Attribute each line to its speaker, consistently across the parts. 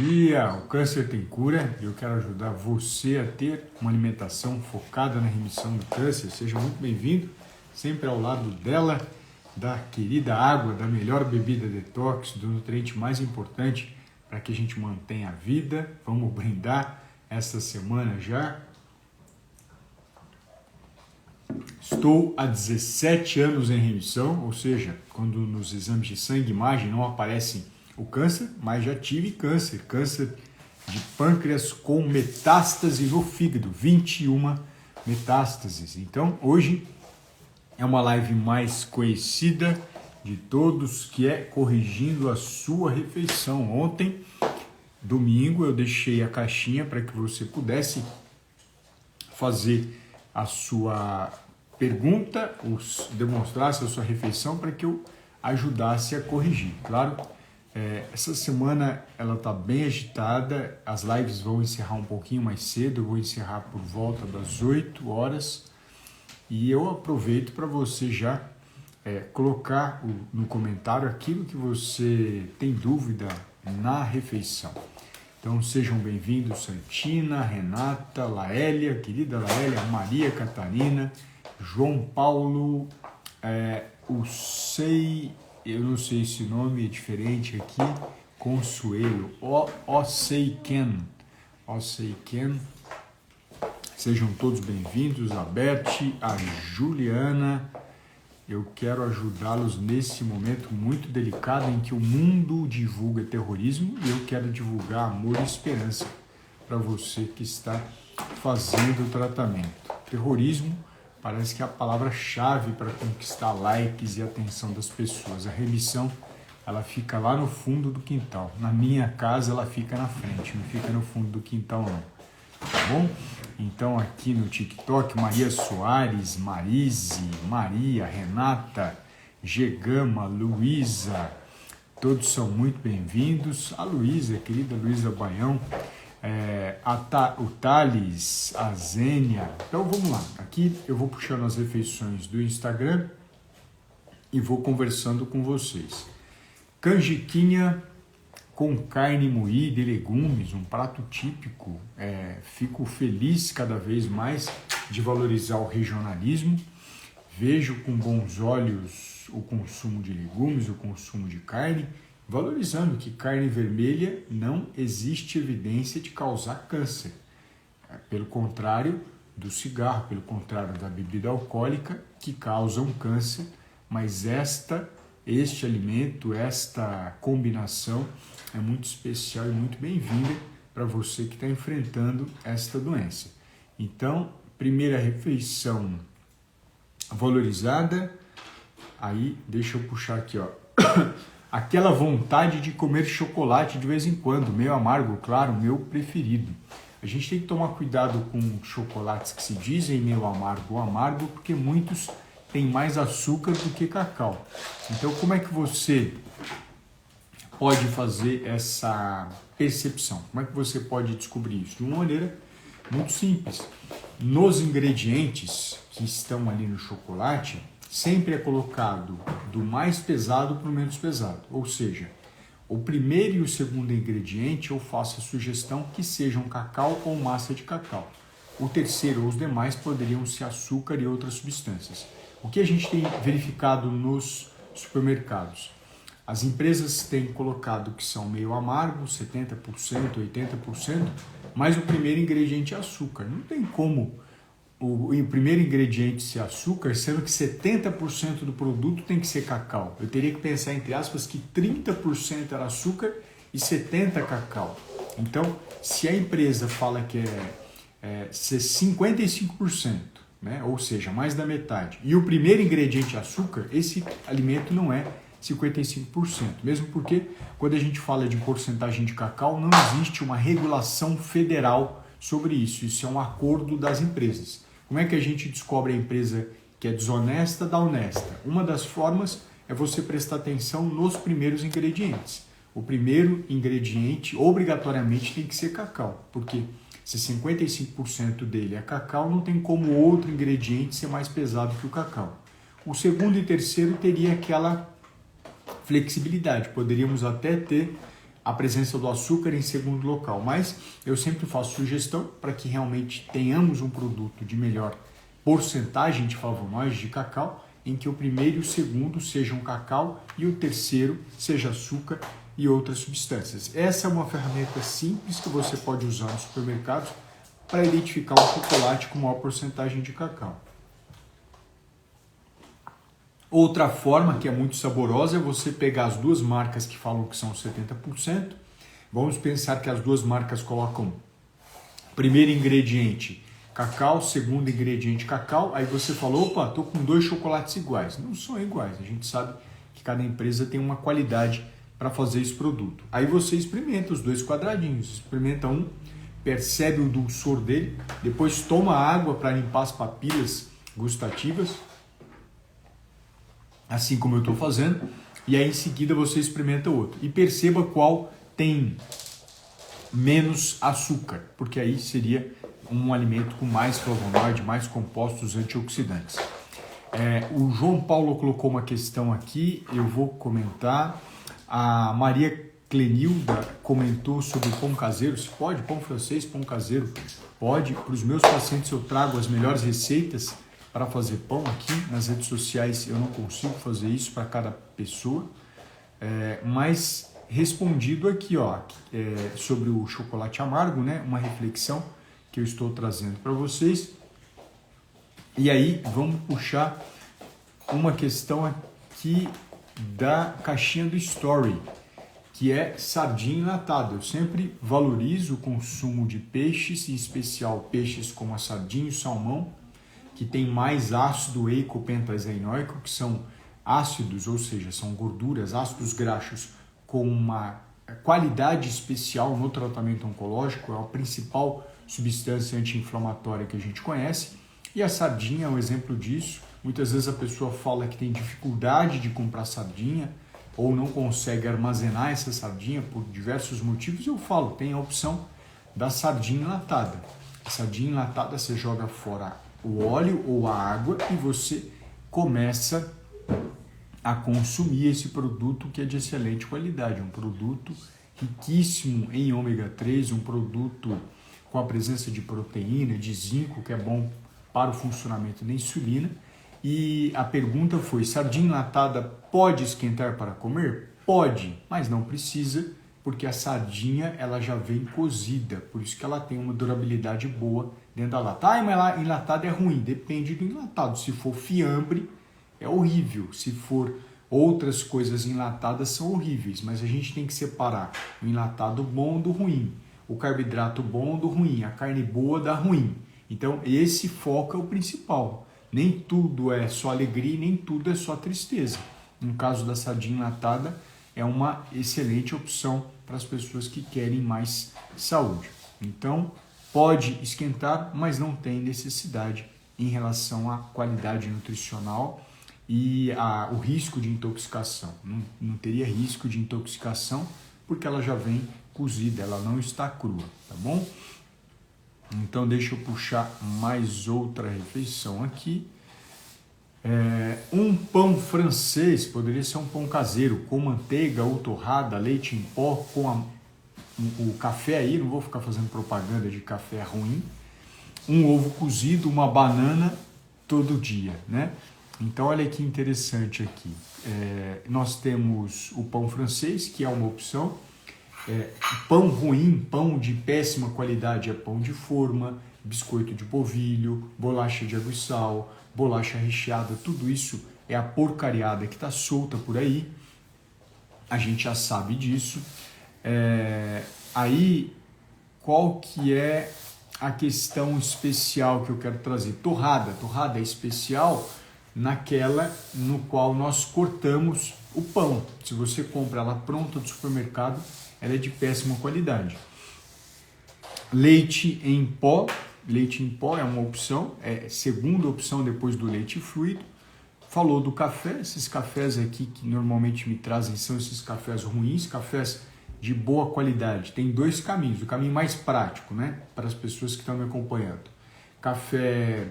Speaker 1: Dia, o câncer tem cura e eu quero ajudar você a ter uma alimentação focada na remissão do câncer. Seja muito bem-vindo, sempre ao lado dela, da querida água, da melhor bebida detox, do nutriente mais importante para que a gente mantenha a vida. Vamos brindar esta semana já. Estou há 17 anos em remissão, ou seja, quando nos exames de sangue e imagem não aparecem o câncer, mas já tive câncer de pâncreas com metástase no fígado, 21 metástases. Então, hoje é uma live mais conhecida de todos, que é corrigindo a sua refeição. Ontem, domingo, eu deixei a caixinha para que você pudesse fazer a sua pergunta, ou demonstrasse a sua refeição para que eu ajudasse a corrigir. Claro, essa semana ela está bem agitada, as lives vão encerrar um pouquinho mais cedo, eu vou encerrar por volta das 8 horas e eu aproveito para você já colocar no comentário aquilo que você tem dúvida na refeição. Então sejam bem-vindos Santina, Renata, Laélia, querida Laélia, Maria Catarina, João Paulo, eu não sei se o nome é diferente aqui, Consuelo, Oseiken, sejam todos bem-vindos, a Beth, a Juliana. Eu quero ajudá-los nesse momento muito delicado em que o mundo divulga terrorismo e eu quero divulgar amor e esperança para você que está fazendo o tratamento. Terrorismo parece que é a palavra-chave para conquistar likes e atenção das pessoas. A remissão, ela fica lá no fundo do quintal. Na minha casa, ela fica na frente, não fica no fundo do quintal, não. Tá bom? Então, aqui no TikTok, Maria Soares, Marise, Maria, Renata, Gegama, Luísa, todos são muito bem-vindos. A Luísa, querida Luísa Baião, o Thales, a Zênia. Então vamos lá, aqui eu vou puxando as refeições do Instagram e vou conversando com vocês. Canjiquinha com carne moída e legumes, um prato típico. Fico feliz cada vez mais de valorizar o regionalismo. Vejo com bons olhos o consumo de legumes, o consumo de carne, valorizando que carne vermelha não existe evidência de causar câncer. Pelo contrário do cigarro, pelo contrário da bebida alcoólica, que causam câncer, mas este alimento, esta combinação é muito especial e muito bem-vinda para você que está enfrentando esta doença. Então, primeira refeição valorizada, aí deixa eu puxar aqui, ó. Aquela vontade de comer chocolate de vez em quando, meio amargo, claro, meu preferido. A gente tem que tomar cuidado com chocolates que se dizem meio amargo ou amargo, porque muitos têm mais açúcar do que cacau. Então, como é que você pode fazer essa percepção? Como é que você pode descobrir isso? De uma maneira muito simples. Nos ingredientes que estão ali no chocolate, sempre é colocado do mais pesado para o menos pesado. Ou seja, o primeiro e o segundo ingrediente eu faço a sugestão que sejam cacau ou massa de cacau. O terceiro ou os demais poderiam ser açúcar e outras substâncias. O que a gente tem verificado nos supermercados? As empresas têm colocado que são meio amargo, 70%, 80%, mas o primeiro ingrediente é açúcar. Não tem como o primeiro ingrediente ser açúcar, sendo que 70% do produto tem que ser cacau. Eu teria que pensar, entre aspas, que 30% era açúcar e 70% cacau. Então, se a empresa fala que ser 55%, né, ou seja, mais da metade, e o primeiro ingrediente é açúcar, esse alimento não é 55%. Mesmo porque, quando a gente fala de porcentagem de cacau, não existe uma regulação federal sobre isso. Isso é um acordo das empresas. Como é que a gente descobre a empresa que é desonesta da honesta? Uma das formas é você prestar atenção nos primeiros ingredientes. O primeiro ingrediente, obrigatoriamente, tem que ser cacau, porque se 55% dele é cacau, não tem como outro ingrediente ser mais pesado que o cacau. O segundo e terceiro teria aquela flexibilidade. Poderíamos até ter a presença do açúcar em segundo local. Mas eu sempre faço sugestão para que realmente tenhamos um produto de melhor porcentagem de flavonoides de cacau, em que o primeiro e o segundo sejam cacau e o terceiro seja açúcar e outras substâncias. Essa é uma ferramenta simples que você pode usar no supermercado para identificar um chocolate com maior porcentagem de cacau. Outra forma que é muito saborosa é você pegar as duas marcas que falam que são 70%. Vamos pensar que as duas marcas colocam primeiro ingrediente cacau, segundo ingrediente cacau. Aí você falou, opa, tô com 2 chocolates iguais. Não são iguais, a gente sabe que cada empresa tem uma qualidade para fazer esse produto. Aí você experimenta os 2 quadradinhos, experimenta um, percebe o dulçor dele, depois toma água para limpar as papilas gustativas, assim como eu estou fazendo, e aí em seguida você experimenta o outro. E perceba qual tem menos açúcar, porque aí seria um alimento com mais flavonoide, mais compostos antioxidantes. O João Paulo colocou uma questão aqui, eu vou comentar. A Maria Clenilda comentou sobre o pão caseiro. Se pode, pão francês, pão caseiro, pode. Para os meus pacientes eu trago as melhores receitas para fazer pão aqui. Nas redes sociais eu não consigo fazer isso para cada pessoa. Mas respondido aqui, sobre o chocolate amargo, né? Uma reflexão que eu estou trazendo para vocês. E aí vamos puxar uma questão aqui da caixinha do Story, que é sardinha enlatada. Eu sempre valorizo o consumo de peixes, em especial peixes como a sardinha e o salmão, que tem mais ácido eicopentazeinoico, que são ácidos, ou seja, são gorduras, ácidos graxos com uma qualidade especial no tratamento oncológico, é a principal substância anti-inflamatória que a gente conhece, e a sardinha é um exemplo disso. Muitas vezes a pessoa fala que tem dificuldade de comprar sardinha ou não consegue armazenar essa sardinha por diversos motivos. Eu falo, tem a opção da sardinha enlatada. A sardinha enlatada você joga fora o óleo ou a água e você começa a consumir esse produto que é de excelente qualidade, um produto riquíssimo em ômega 3, um produto com a presença de proteína, de zinco, que é bom para o funcionamento da insulina. E a pergunta foi, sardinha enlatada pode esquentar para comer? Pode, mas não precisa, porque a sardinha ela já vem cozida, por isso que ela tem uma durabilidade boa dentro da lata. Mas enlatada é ruim, depende do enlatado. Se for fiambre, é horrível. Se for outras coisas enlatadas, são horríveis, mas a gente tem que separar o enlatado bom do ruim, o carboidrato bom do ruim, a carne boa da ruim. Então esse foco é o principal. Nem tudo é só alegria, nem tudo é só tristeza. No caso da sardinha enlatada, é uma excelente opção para as pessoas que querem mais saúde. Então, pode esquentar, mas não tem necessidade em relação à qualidade nutricional e o risco de intoxicação. Não teria risco de intoxicação porque ela já vem cozida, ela não está crua, tá bom? Então deixa eu puxar mais outra refeição aqui. Um pão francês poderia ser um pão caseiro com manteiga ou torrada, leite em pó, com o café aí, não vou ficar fazendo propaganda de café ruim, um ovo cozido, uma banana todo dia, né? Então olha que interessante aqui. Nós temos o pão francês, que é uma opção. Pão ruim, pão de péssima qualidade é pão de forma, biscoito de polvilho, bolacha de água e sal, bolacha recheada, tudo isso é a porcariada que está solta por aí, a gente já sabe disso. Aí, qual que é a questão especial que eu quero trazer? Torrada é especial naquela no qual nós cortamos o pão. Se você compra ela pronta do supermercado, ela é de péssima qualidade. Leite em pó é uma opção, é segunda opção depois do leite fluido. Falou do café, esses cafés aqui que normalmente me trazem são esses cafés ruins, cafés de boa qualidade. Tem 2 caminhos, o caminho mais prático, né, para as pessoas que estão me acompanhando. Café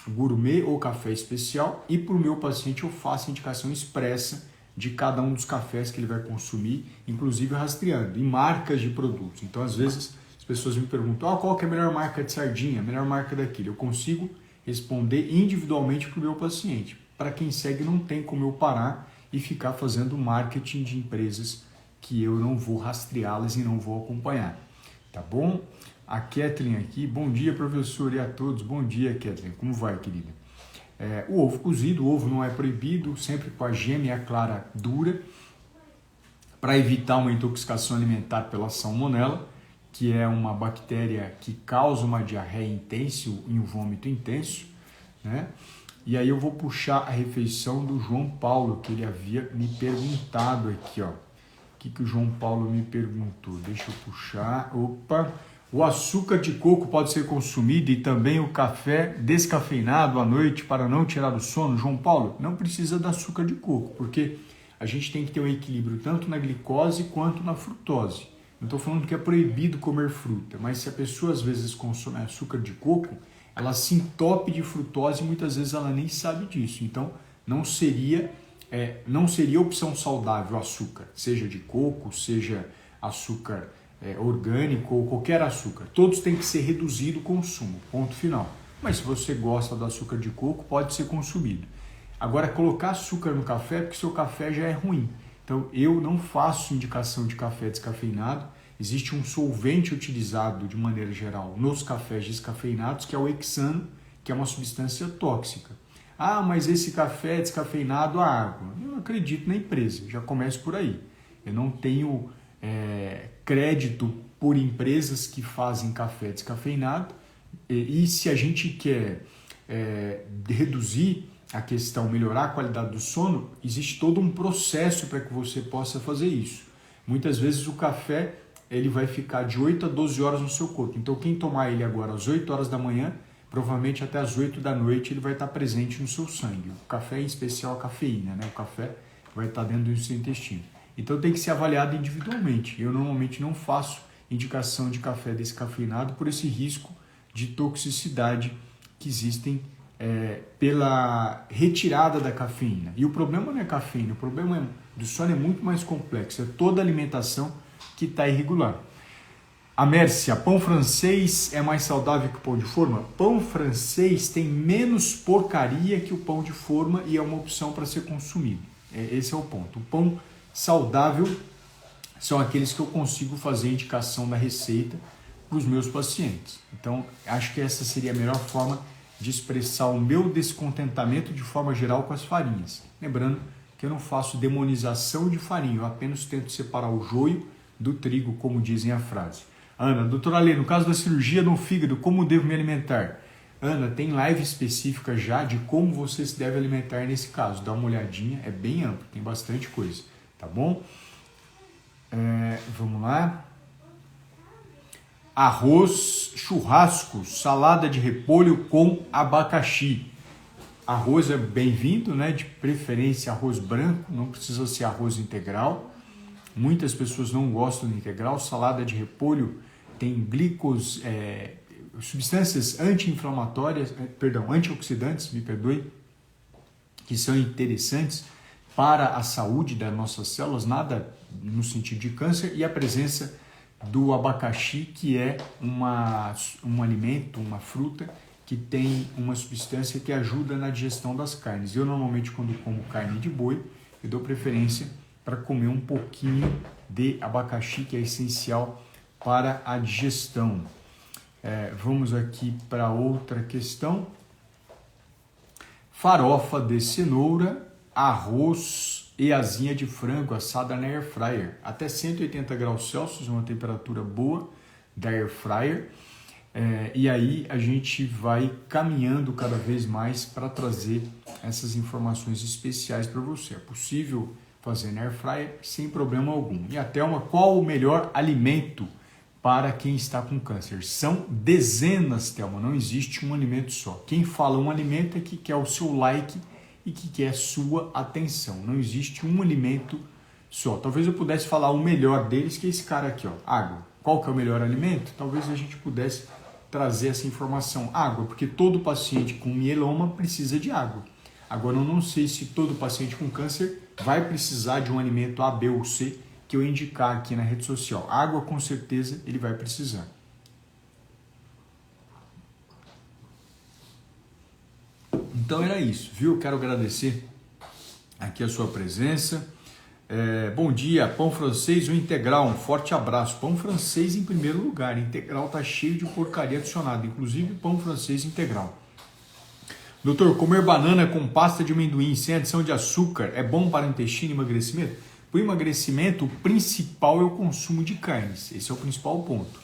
Speaker 1: gourmet ou café especial, e para o meu paciente eu faço indicação expressa de cada um dos cafés que ele vai consumir, inclusive rastreando, e marcas de produtos. Então, às vezes, as pessoas me perguntam, qual que é a melhor marca de sardinha, a melhor marca daquilo? Eu consigo responder individualmente para o meu paciente. Para quem segue, não tem como eu parar e ficar fazendo marketing de empresas que eu não vou rastreá-las e não vou acompanhar. Tá bom? A Kathleen aqui, bom dia, professor, e a todos. Bom dia, Kathleen. Como vai, querida? O ovo cozido, o ovo não é proibido, sempre com a gema e a clara dura, para evitar uma intoxicação alimentar pela salmonela, que é uma bactéria que causa uma diarreia intensa e um vômito intenso, né? E aí eu vou puxar a refeição do João Paulo, que ele havia me perguntado aqui, ó. O que o João Paulo me perguntou? Deixa eu puxar. Opa! O açúcar de coco pode ser consumido e também o café descafeinado à noite para não tirar o sono? João Paulo, não precisa de açúcar de coco, porque a gente tem que ter um equilíbrio tanto na glicose quanto na frutose. Não estou falando que é proibido comer fruta, mas se a pessoa às vezes consome açúcar de coco, ela se entope de frutose e muitas vezes ela nem sabe disso. Então não seria opção saudável o açúcar, seja de coco, seja açúcar orgânico ou qualquer açúcar. Todos têm que ser reduzido o consumo, ponto final. Mas se você gosta do açúcar de coco, pode ser consumido. Agora, colocar açúcar no café, porque seu café já é ruim. Então, eu não faço indicação de café descafeinado. Existe um solvente utilizado de maneira geral nos cafés descafeinados, que é o hexano, que é uma substância tóxica. Mas esse café é descafeinado a água. Eu não acredito na empresa, já começo por aí. Eu não tenho crédito por empresas que fazem café descafeinado, e se a gente quer reduzir a questão, melhorar a qualidade do sono, existe todo um processo para que você possa fazer isso. Muitas vezes o café ele vai ficar de 8 a 12 horas no seu corpo, então quem tomar ele agora às 8 horas da manhã, provavelmente até às 8 da noite ele vai estar presente no seu sangue. O café, em especial a cafeína, né? O café vai estar dentro do seu intestino. Então tem que ser avaliado individualmente. Eu normalmente não faço indicação de café descafeinado por esse risco de toxicidade que existem pela retirada da cafeína. E o problema não é a cafeína, o problema do sono é muito mais complexo, é toda a alimentação que está irregular. A Mércia, pão francês é mais saudável que o pão de forma? Pão francês tem menos porcaria que o pão de forma e é uma opção para ser consumido. Esse é o ponto. O pão saudável são aqueles que eu consigo fazer indicação da receita para os meus pacientes. Então, acho que essa seria a melhor forma de expressar o meu descontentamento de forma geral com as farinhas. Lembrando que eu não faço demonização de farinha, eu apenas tento separar o joio do trigo, como dizem a frase. Ana, doutora Alê, no caso da cirurgia no fígado, como devo me alimentar? Ana, tem live específica já de como você se deve alimentar nesse caso. Dá uma olhadinha, é bem amplo, tem bastante coisa, tá bom? Vamos lá. Arroz, churrasco, salada de repolho com abacaxi. Arroz é bem-vindo, né? De preferência arroz branco, não precisa ser arroz integral. Muitas pessoas não gostam de integral. Salada de repolho tem substâncias anti-inflamatórias, antioxidantes, me perdoe, que são interessantes para a saúde das nossas células, nada no sentido de câncer, e a presença do abacaxi, que é um alimento, uma fruta, que tem uma substância que ajuda na digestão das carnes. Eu normalmente, quando como carne de boi, eu dou preferência para comer um pouquinho de abacaxi, que é essencial para a digestão. Vamos aqui para outra questão. Farofa de cenoura, arroz e asinha de frango assada na air fryer. Até 180 graus Celsius, uma temperatura boa da air fryer. E aí a gente vai caminhando cada vez mais para trazer essas informações especiais para você. É possível fazer na air fryer sem problema algum. E até qual o melhor alimento para quem está com câncer? São dezenas, Thelma, não existe um alimento só. Quem fala um alimento é que quer o seu like e que quer sua atenção. Não existe um alimento só. Talvez eu pudesse falar o melhor deles, que é esse cara aqui, ó, água. Qual que é o melhor alimento? Talvez a gente pudesse trazer essa informação. Água, porque todo paciente com mieloma precisa de água. Agora, eu não sei se todo paciente com câncer vai precisar de um alimento A, B ou C que eu indicar aqui na rede social. Água, com certeza, ele vai precisar. Então era isso, viu? Eu quero agradecer aqui a sua presença. Bom dia, pão francês ou integral? Um forte abraço. Pão francês em primeiro lugar, integral tá cheio de porcaria adicionada, inclusive pão francês integral. Doutor, comer banana com pasta de amendoim sem adição de açúcar é bom para o intestino e emagrecimento? Para o emagrecimento, o principal é o consumo de carnes. Esse é o principal ponto.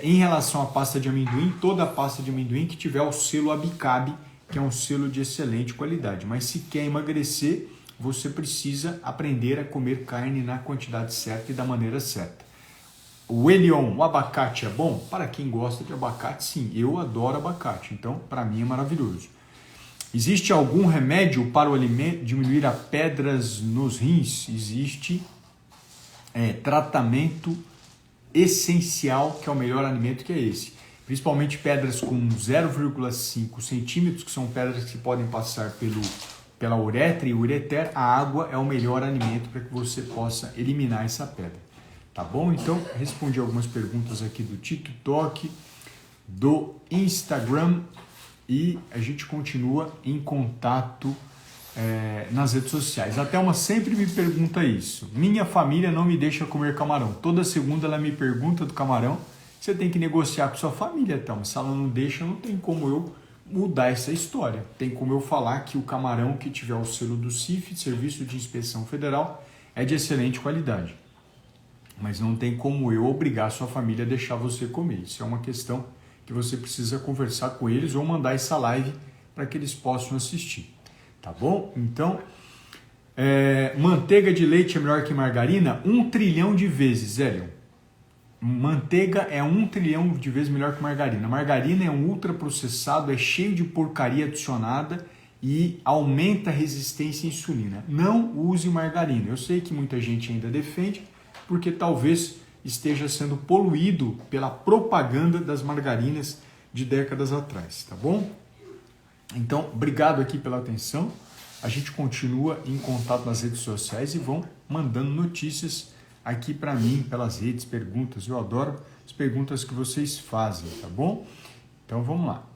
Speaker 1: Em relação à pasta de amendoim, toda a pasta de amendoim que tiver o selo ABICAB, que é um selo de excelente qualidade. Mas se quer emagrecer, você precisa aprender a comer carne na quantidade certa e da maneira certa. O Elion, o abacate é bom? Para quem gosta de abacate, sim. Eu adoro abacate, então para mim é maravilhoso. Existe algum remédio para o alimento diminuir as pedras nos rins? Existe tratamento essencial, que é o melhor alimento, que é esse. Principalmente pedras com 0,5 centímetros, que são pedras que podem passar pela uretra e ureter. A água é o melhor alimento para que você possa eliminar essa pedra. Tá bom? Então, respondi algumas perguntas aqui do TikTok, do Instagram, e a gente continua em contato nas redes sociais. A Thelma sempre me pergunta isso. Minha família não me deixa comer camarão. Toda segunda ela me pergunta do camarão. Você tem que negociar com sua família, Thelma. Se ela não deixa, não tem como eu mudar essa história. Tem como eu falar que o camarão que tiver o selo do CIF, Serviço de Inspeção Federal, é de excelente qualidade. Mas não tem como eu obrigar a sua família a deixar você comer. Isso é uma questão que você precisa conversar com eles ou mandar essa live para que eles possam assistir, tá bom? Então, manteiga de leite é melhor que margarina? 1 trilhão de vezes, Hélio. Manteiga é 1 trilhão de vezes melhor que margarina. Margarina é um ultraprocessado, é cheio de porcaria adicionada e aumenta a resistência à insulina. Não use margarina. Eu sei que muita gente ainda defende, porque talvez esteja sendo poluído pela propaganda das margarinas de décadas atrás, tá bom? Então, obrigado aqui pela atenção. A gente continua em contato nas redes sociais e vão mandando notícias aqui para mim, pelas redes, perguntas. Eu adoro as perguntas que vocês fazem, tá bom? Então, vamos lá.